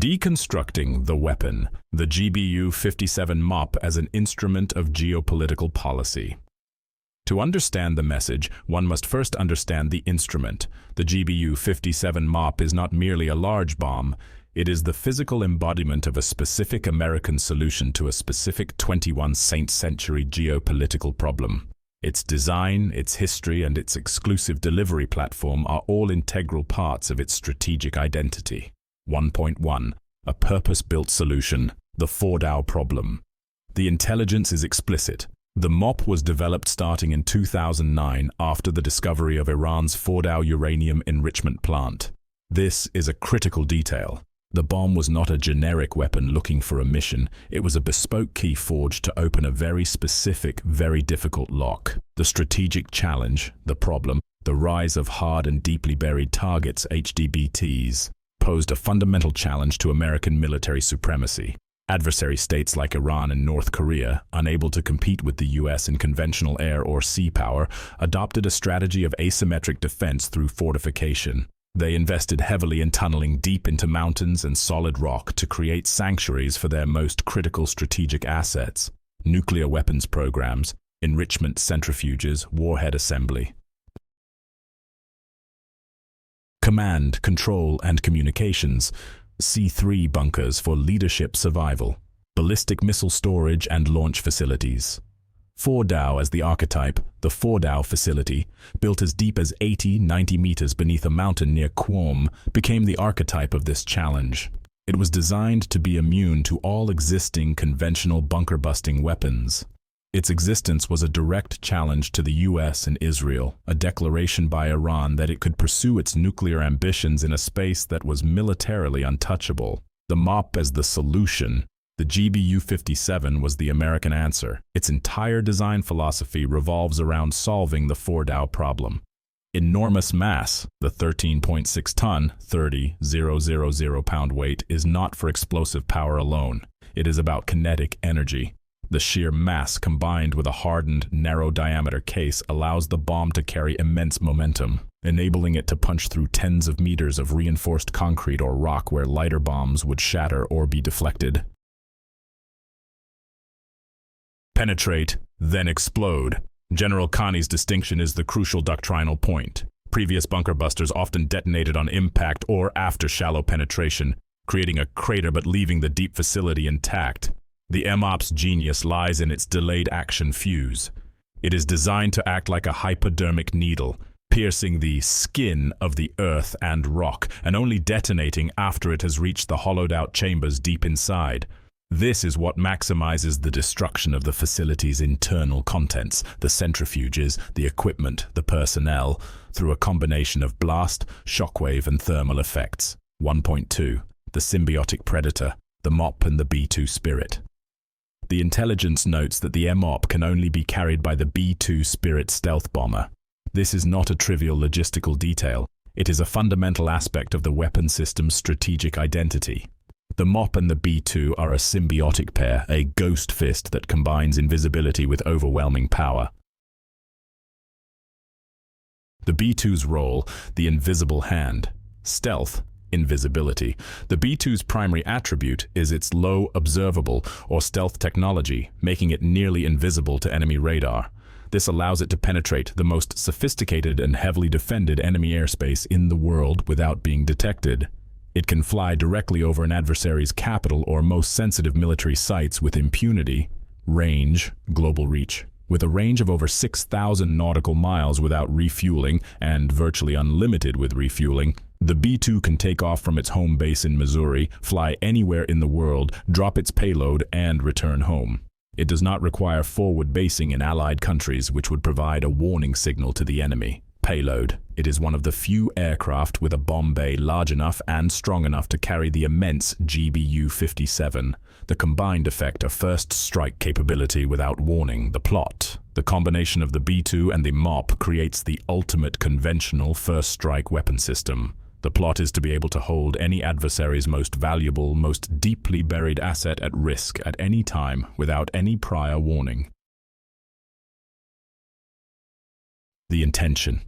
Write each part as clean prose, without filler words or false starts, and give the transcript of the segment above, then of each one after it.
Deconstructing the weapon, the GBU-57 MOP as an instrument of geopolitical policy. To understand the message, one must first understand the instrument. The GBU-57 MOP is not merely a large bomb, it is the physical embodiment of a specific American solution to a specific 21st century geopolitical problem. Its design, its history, and its exclusive delivery platform are all integral parts of its strategic identity. 1.1. A purpose-built solution, the Fordow problem. The intelligence is explicit. The MOP was developed starting in 2009 after the discovery of Iran's Fordow uranium enrichment plant. This is a critical detail. The bomb was not a generic weapon looking for a mission, it was a bespoke key forged to open a very specific, very difficult lock. The strategic challenge, the problem, the rise of hard and deeply buried targets, HDBTs, posed a fundamental challenge to American military supremacy. Adversary states like Iran and North Korea, unable to compete with the US in conventional air or sea power, adopted a strategy of asymmetric defense through fortification. They invested heavily in tunneling deep into mountains and solid rock to create sanctuaries for their most critical strategic assets: nuclear weapons programs, enrichment centrifuges, warhead assembly. Command, control, and communications. C3 bunkers for leadership survival. Ballistic missile storage and launch facilities. Fordow as the archetype, the Fordow facility, built as deep as 80-90 meters beneath a mountain near Qom, became the archetype of this challenge. It was designed to be immune to all existing conventional bunker-busting weapons. Its existence was a direct challenge to the US and Israel, a declaration by Iran that it could pursue its nuclear ambitions in a space that was militarily untouchable. The MOP as the solution, the GBU-57 was the American answer. Its entire design philosophy revolves around solving the Fordow problem. Enormous mass, the 13.6-ton, 30,000 pound weight, is not for explosive power alone. It is about kinetic energy. The sheer mass combined with a hardened, narrow-diameter case allows the bomb to carry immense momentum, enabling it to punch through tens of meters of reinforced concrete or rock where lighter bombs would shatter or be deflected. Penetrate, then explode. General Kani's distinction is the crucial doctrinal point. Previous bunker busters often detonated on impact or after shallow penetration, creating a crater but leaving the deep facility intact. The MOP's genius lies in its delayed action fuse. It is designed to act like a hypodermic needle, piercing the skin of the earth and rock, and only detonating after it has reached the hollowed-out chambers deep inside. This is what maximizes the destruction of the facility's internal contents, the centrifuges, the equipment, the personnel, through a combination of blast, shockwave, and thermal effects. 1.2. The symbiotic predator, the MOP and the B-2 Spirit. The intelligence notes that the MOP can only be carried by the B-2 Spirit stealth bomber. This is not a trivial logistical detail. It is a fundamental aspect of the weapon system's strategic identity. The MOP and the B-2 are a symbiotic pair, a ghost fist that combines invisibility with overwhelming power. The B-2's role, the invisible hand. Stealth, invisibility. The B-2's primary attribute is its low observable or stealth technology, making it nearly invisible to enemy radar. This allows it to penetrate the most sophisticated and heavily defended enemy airspace in the world without being detected. It can fly directly over an adversary's capital or most sensitive military sites with impunity. Range, global reach. With a range of over 6,000 nautical miles without refueling and virtually unlimited with refueling, the B-2 can take off from its home base in Missouri, fly anywhere in the world, drop its payload, and return home. It does not require forward basing in allied countries, which would provide a warning signal to the enemy. Payload. It is one of the few aircraft with a bomb bay large enough and strong enough to carry the immense GBU-57. The combined effect of first strike capability without warning. The plot. The combination of the B-2 and the MOP creates the ultimate conventional first strike weapon system. The plot is to be able to hold any adversary's most valuable, most deeply buried asset at risk at any time without any prior warning. The intention.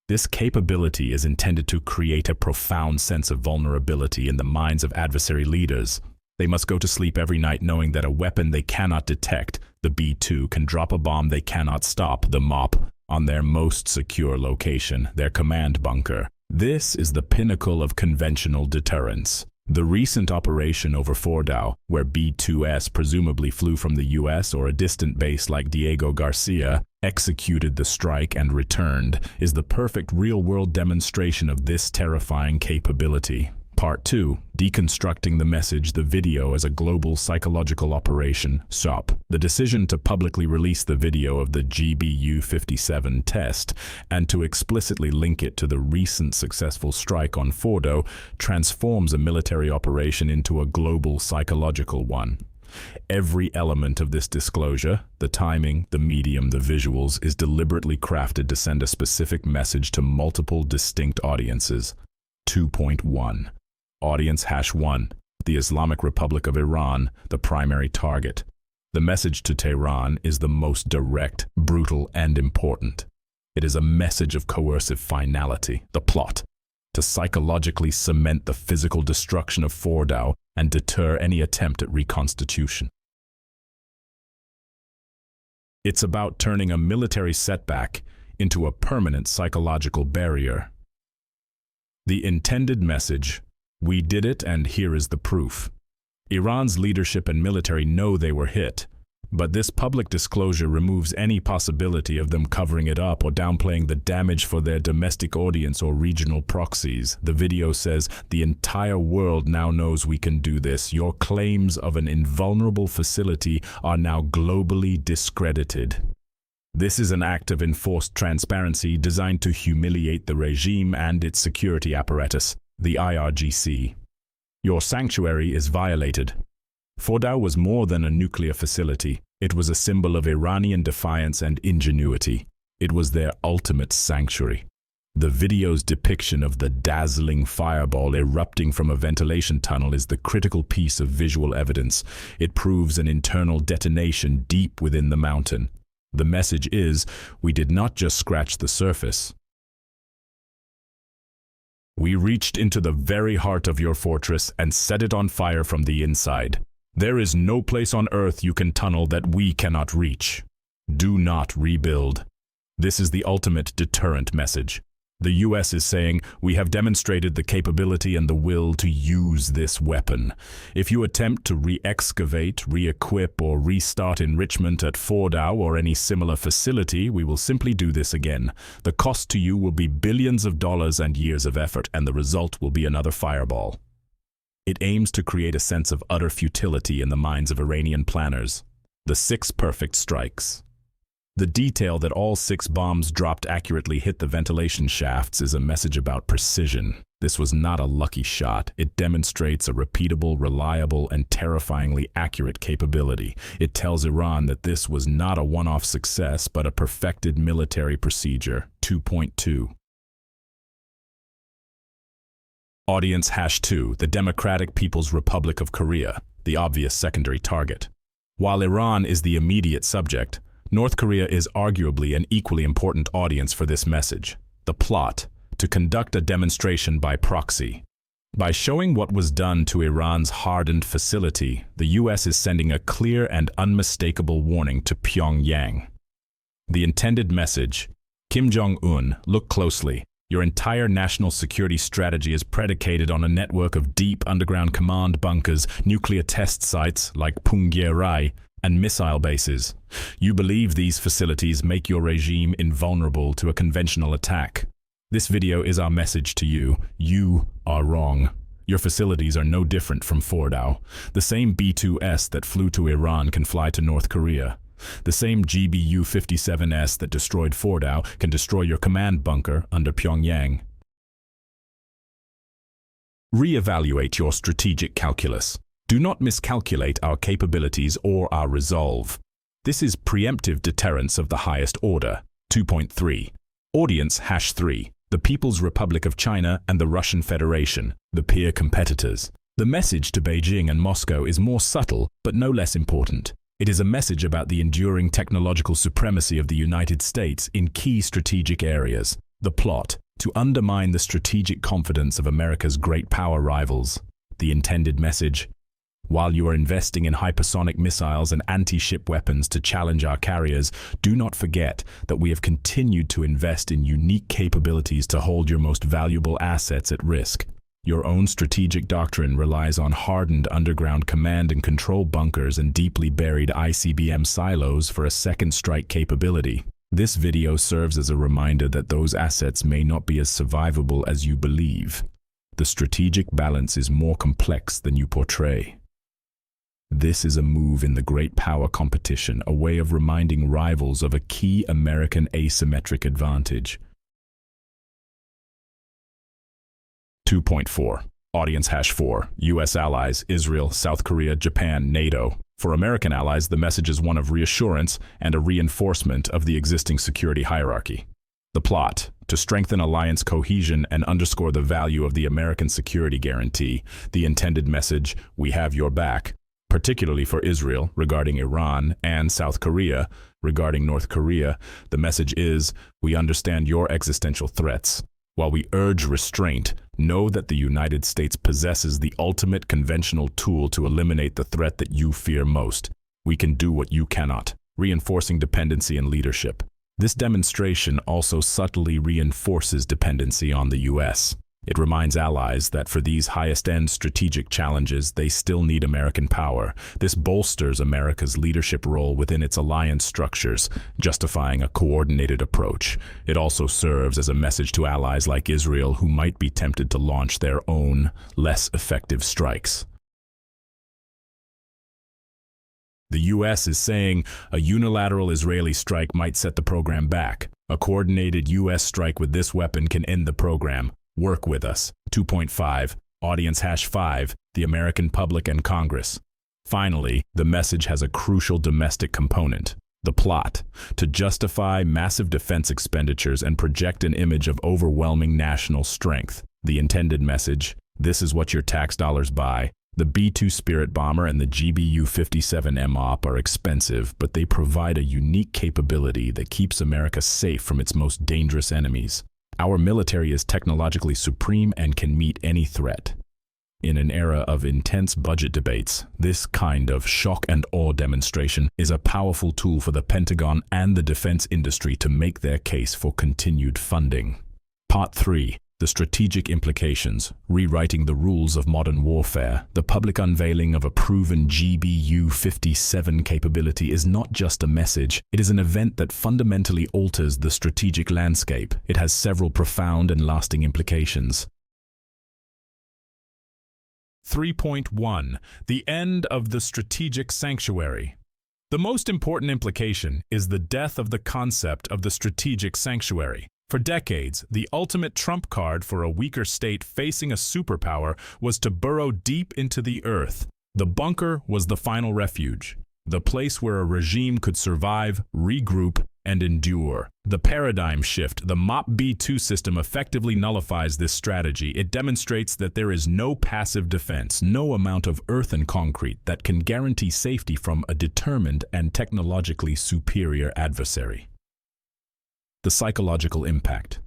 This capability is intended to create a profound sense of vulnerability in the minds of adversary leaders. They must go to sleep every night knowing that a weapon they cannot detect, the B-2, can drop a bomb they cannot stop, the MOP, on their most secure location, their command bunker. This is the pinnacle of conventional deterrence. The recent operation over Fordao, where B-2S presumably flew from the US or a distant base like Diego Garcia, executed the strike and returned, is the perfect real-world demonstration of this terrifying capability. Part 2. Deconstructing the message, the video as a global psychological operation, SOP. The decision to publicly release the video of the GBU-57 test and to explicitly link it to the recent successful strike on Fordo transforms a military operation into a global psychological one. Every element of this disclosure, the timing, the medium, the visuals, is deliberately crafted to send a specific message to multiple distinct audiences. 2.1. Audience #1, the Islamic Republic of Iran, the primary target. The message to Tehran is the most direct, brutal, and important. It is a message of coercive finality, the plot, to psychologically cement the physical destruction of Fordao and deter any attempt at reconstitution. It's about turning a military setback into a permanent psychological barrier. The intended message: we did it, and here is the proof. Iran's leadership and military know they were hit, but this public disclosure removes any possibility of them covering it up or downplaying the damage for their domestic audience or regional proxies. The video says, the entire world now knows we can do this. Your claims of an invulnerable facility are now globally discredited. This is an act of enforced transparency designed to humiliate the regime and its security apparatus, the IRGC. Your sanctuary is violated. Fordao was more than a nuclear facility. It was a symbol of Iranian defiance and ingenuity. It was their ultimate sanctuary. The video's depiction of the dazzling fireball erupting from a ventilation tunnel is the critical piece of visual evidence. It proves an internal detonation deep within the mountain. The message is, we did not just scratch the surface. We reached into the very heart of your fortress and set it on fire from the inside. There is no place on Earth you can tunnel that we cannot reach. Do not rebuild. This is the ultimate deterrent message. The US is saying, we have demonstrated the capability and the will to use this weapon. If you attempt to re-excavate, re-equip, or restart enrichment at Fordao or any similar facility, we will simply do this again. The cost to you will be billions of dollars and years of effort, and the result will be another fireball. It aims to create a sense of utter futility in the minds of Iranian planners. The 6 perfect strikes. The detail that all 6 bombs dropped accurately hit the ventilation shafts is a message about precision. This was not a lucky shot. It demonstrates a repeatable, reliable, and terrifyingly accurate capability. It tells Iran that this was not a one-off success, but a perfected military procedure. 2.2. Audience #2, the Democratic People's Republic of Korea, the obvious secondary target. While Iran is the immediate subject, North Korea is arguably an equally important audience for this message. The plot: to conduct a demonstration by proxy. By showing what was done to Iran's hardened facility, the US is sending a clear and unmistakable warning to Pyongyang. The intended message: Kim Jong-un, look closely. Your entire national security strategy is predicated on a network of deep underground command bunkers, nuclear test sites like Punggye-ri, and missile bases. You believe these facilities make your regime invulnerable to a conventional attack. This video is our message to you. You are wrong. Your facilities are no different from Fordao. The same B-2S that flew to Iran can fly to North Korea. The same GBU-57S that destroyed Fordao can destroy your command bunker under Pyongyang. Reevaluate your strategic calculus. Do not miscalculate our capabilities or our resolve. This is preemptive deterrence of the highest order. 2.3. Audience #3. The People's Republic of China and the Russian Federation, the peer competitors. The message to Beijing and Moscow is more subtle, but no less important. It is a message about the enduring technological supremacy of the United States in key strategic areas. The plot: to undermine the strategic confidence of America's great power rivals. The intended message: while you are investing in hypersonic missiles and anti-ship weapons to challenge our carriers, do not forget that we have continued to invest in unique capabilities to hold your most valuable assets at risk. Your own strategic doctrine relies on hardened underground command and control bunkers and deeply buried ICBM silos for a second strike capability. This video serves as a reminder that those assets may not be as survivable as you believe. The strategic balance is more complex than you portray. This is a move in the great power competition, a way of reminding rivals of a key American asymmetric advantage. 2.4. Audience #4. U.S. allies: Israel, South Korea, Japan, NATO. For American allies, the message is one of reassurance and a reinforcement of the existing security hierarchy. The plot: to strengthen alliance cohesion and underscore the value of the American security guarantee. The intended message: we have your back, particularly for Israel regarding Iran and South Korea regarding North Korea. The message is: we understand your existential threats. While we urge restraint, know that the United States possesses the ultimate conventional tool to eliminate the threat that you fear most. We can do what you cannot, reinforcing dependency and leadership. This demonstration also subtly reinforces dependency on the U.S. It reminds allies that for these highest-end strategic challenges, they still need American power. This bolsters America's leadership role within its alliance structures, justifying a coordinated approach. It also serves as a message to allies like Israel who might be tempted to launch their own, less effective strikes. The U.S. is saying a unilateral Israeli strike might set the program back. A coordinated U.S. strike with this weapon can end the program. Work with us. 2.5. Audience #5. The American public and Congress. Finally, the message has a crucial domestic component. The plot: to justify massive defense expenditures and project an image of overwhelming national strength. The intended message: this is what your tax dollars buy. The B-2 Spirit bomber and the GBU-57 MOP are expensive, but they provide a unique capability that keeps America safe from its most dangerous enemies. Our military is technologically supreme and can meet any threat. In an era of intense budget debates, this kind of shock and awe demonstration is a powerful tool for the Pentagon and the defense industry to make their case for continued funding. Part 3. The strategic implications: rewriting the rules of modern warfare. The public unveiling of a proven GBU-57 capability is not just a message, it is an event that fundamentally alters the strategic landscape. It has several profound and lasting implications. 3.1. The end of the strategic sanctuary. The most important implication is the death of the concept of the strategic sanctuary. For decades, the ultimate trump card for a weaker state facing a superpower was to burrow deep into the earth. The bunker was the final refuge, the place where a regime could survive, regroup, and endure. The paradigm shift: the MOP B-2 system effectively nullifies this strategy. It demonstrates that there is no passive defense, no amount of earth and concrete that can guarantee safety from a determined and technologically superior adversary. The psychological impact.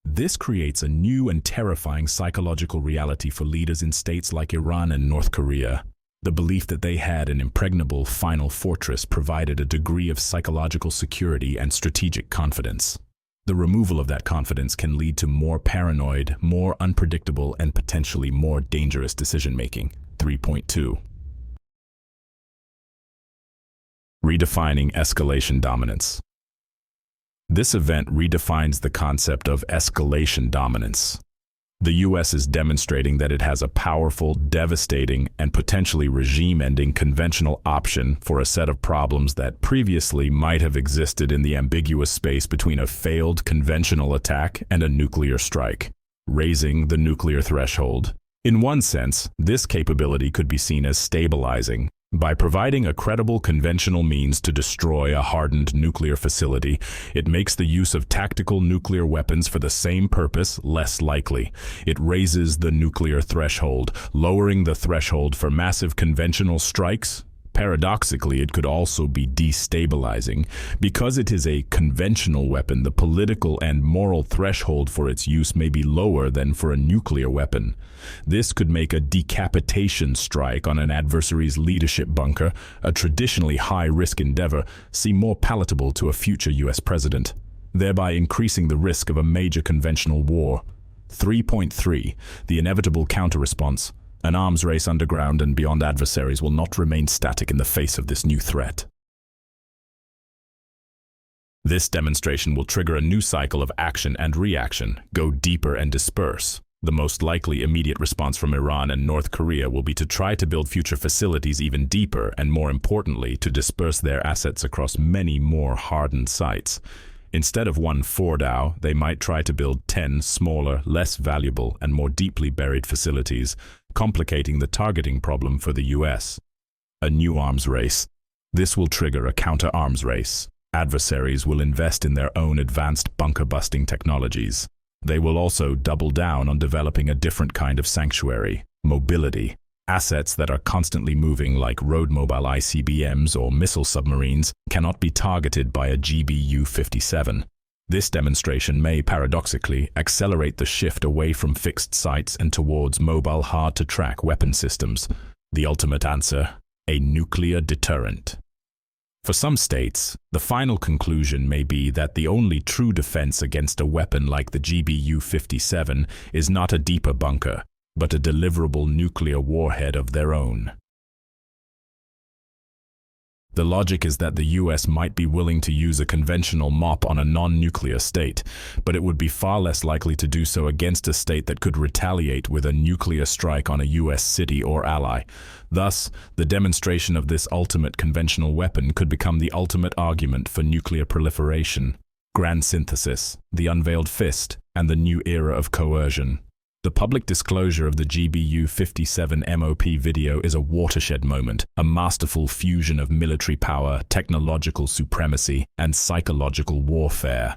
This creates a new and terrifying psychological reality for leaders in states like Iran and North Korea. The belief that they had an impregnable final fortress provided a degree of psychological security and strategic confidence. The removal of that confidence can lead to more paranoid, more unpredictable, and potentially more dangerous decision-making. 3.2. Redefining escalation dominance. This event redefines the concept of escalation dominance. The U.S. is demonstrating that it has a powerful, devastating, and potentially regime-ending conventional option for a set of problems that previously might have existed in the ambiguous space between a failed conventional attack and a nuclear strike, raising the nuclear threshold. In one sense, this capability could be seen as stabilizing. By providing a credible conventional means to destroy a hardened nuclear facility, it makes the use of tactical nuclear weapons for the same purpose less likely. It raises the nuclear threshold, lowering the threshold for massive conventional strikes, Paradoxically, it could also be destabilizing. Because it is a conventional weapon, the political and moral threshold for its use may be lower than for a nuclear weapon. This could make a decapitation strike on an adversary's leadership bunker, a traditionally high-risk endeavor, seem more palatable to a future U.S. president, thereby increasing the risk of a major conventional war. 3.3. The inevitable counter-response. An arms race underground and beyond adversaries will not remain static in the face of this new threat. This demonstration will trigger a new cycle of action and reaction, go deeper and disperse. The most likely immediate response from Iran and North Korea will be to try to build future facilities even deeper and, more importantly, to disperse their assets across many more hardened sites. Instead of one Fordow, they might try to build 10 smaller, less valuable, and more deeply buried facilities, complicating the targeting problem for the US. A new arms race. This will trigger a counter-arms race. Adversaries will invest in their own advanced bunker-busting technologies. They will also double down on developing a different kind of sanctuary, mobility. Assets that are constantly moving, like road-mobile ICBMs or missile submarines, cannot be targeted by a GBU-57. This demonstration may, paradoxically, accelerate the shift away from fixed sites and towards mobile, hard-to-track weapon systems. The ultimate answer: a nuclear deterrent. For some states, the final conclusion may be that the only true defense against a weapon like the GBU-57 is not a deeper bunker, but a deliverable nuclear warhead of their own. The logic is that the US might be willing to use a conventional MOP on a non-nuclear state, but it would be far less likely to do so against a state that could retaliate with a nuclear strike on a US city or ally. Thus, the demonstration of this ultimate conventional weapon could become the ultimate argument for nuclear proliferation. Grand Synthesis, the Unveiled Fist, and the New Era of Coercion. The public disclosure of the GBU-57 MOP video is a watershed moment, a masterful fusion of military power, technological supremacy, and psychological warfare.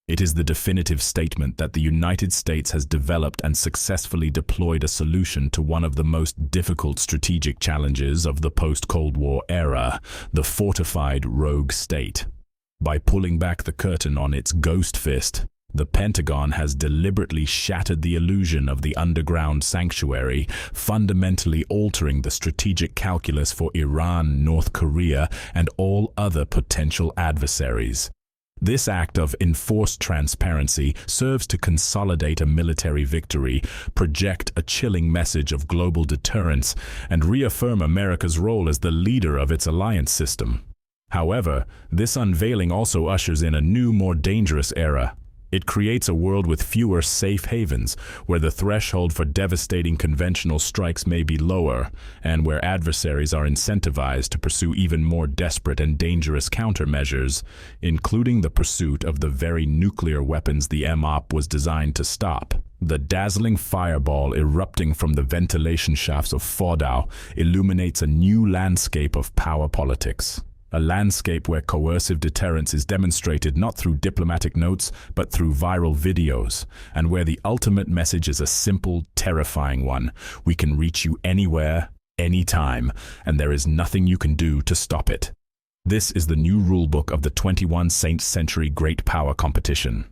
It is the definitive statement that the United States has developed and successfully deployed a solution to one of the most difficult strategic challenges of the post-Cold War era, the fortified rogue state. By pulling back the curtain on its ghost fist, the Pentagon has deliberately shattered the illusion of the underground sanctuary, fundamentally altering the strategic calculus for Iran, North Korea, and all other potential adversaries. This act of enforced transparency serves to consolidate a military victory, project a chilling message of global deterrence, and reaffirm America's role as the leader of its alliance system. However, this unveiling also ushers in a new, more dangerous era. It creates a world with fewer safe havens, where the threshold for devastating conventional strikes may be lower, and where adversaries are incentivized to pursue even more desperate and dangerous countermeasures, including the pursuit of the very nuclear weapons the MOP was designed to stop. The dazzling fireball erupting from the ventilation shafts of Fordow illuminates a new landscape of power politics. A landscape where coercive deterrence is demonstrated not through diplomatic notes, but through viral videos, and where the ultimate message is a simple, terrifying one: we can reach you anywhere, anytime, and there is nothing you can do to stop it. This is the new rulebook of the 21st century Great Power Competition.